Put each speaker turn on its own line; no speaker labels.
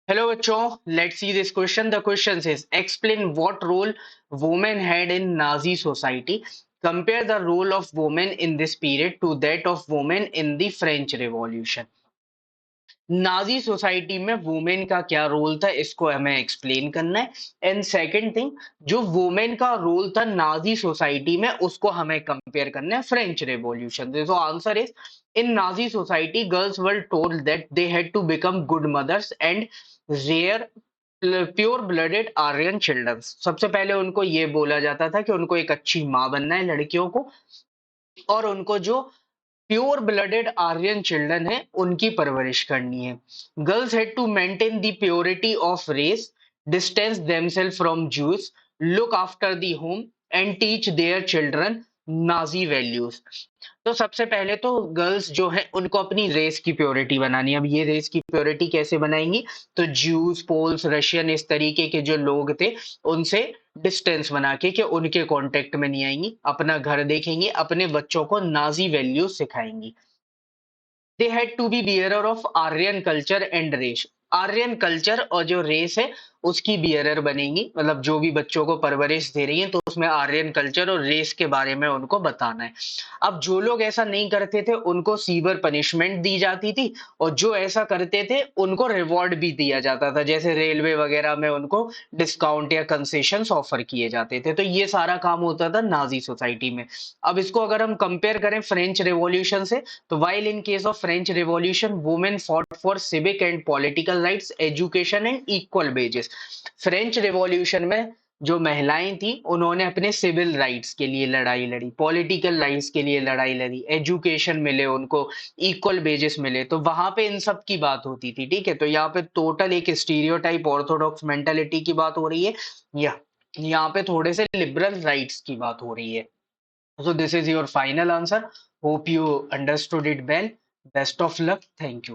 Hello, bachcho. Let's see this question. The question says, explain what role women had in Nazi society. Compare the role of women in this period to that of women in the French Revolution. Nazi society में women का क्या role था इसको हमें explain करना है and second thing जो women का रोल था नाजी सोसाइटी में उसको हमें कंपेयर करना है French Revolution so answer is in Nazi society girls were told that they had to become good mothers and rear pure blooded Aryan children सबसे पहले उनको ये बोला जाता था कि उनको एक अच्छी माँ बनना है लड़कियों को और उनको जो प्योर ब्लडेड आर्यन चिल्ड्रन है उनकी परवरिश करनी है girls had to maintain the purity of race distance themselves from Jews look after the home and teach their children Nazi values तो सबसे पहले तो गर्ल्स जो है उनको अपनी रेस की प्योरिटी बनानी है अब ये रेस की प्योरिटी कैसे बनाएंगी तो ज्यूस पोल्स रशियन इस तरीके के जो लोग थे उनसे डिस्टेंस बना के कि उनके कांटेक्ट में नहीं आएंगी अपना घर देखेंगे अपने बच्चों को नाजी वैल्यूज सिखाएंगी they had to be bearer of Aryan culture and race Aryan culture और जो रेस है उसकी बियरर बनेंगी मतलब जो भी बच्चों को परवरिश दे रही है तो उसमें आर्यन कल्चर और रेस के बारे में उनको बताना है अब जो लोग ऐसा नहीं करते थे उनको सीवर पनिशमेंट दी जाती थी और जो ऐसा करते थे उनको रिवॉर्ड भी दिया जाता था जैसे रेलवे वगैरह में उनको डिस्काउंट या कंसेशंस ऑफर किए जाते थे तो ये सारा काम होता था नाजी सोसाइटी में अब इसको अगर हम कंपेयर करें फ्रेंच रेवोल्यूशन से तो while in case of French Revolution, women fought for civic and political rights, education and equal wages. French revolution में जो महिलाएं थी उन्होंने अपने सिविल राइट्स के लिए लड़ाई लड़ी पॉलिटिकल राइट्स के लिए लड़ाई लड़ी एजुकेशन मिले उनको इक्वल वेजेस मिले तो वहां पे इन सब की बात होती थी ठीक है तो यहाँ पे टोटल एक स्टीरियोटाइप ऑर्थोडॉक्स मेंटालिटी की बात हो रही है या यहाँ पे थोड़े से लिबरल राइट्स की बात हो रही है so this is your final answer. Hope you understood it well. Best of luck. Thank you.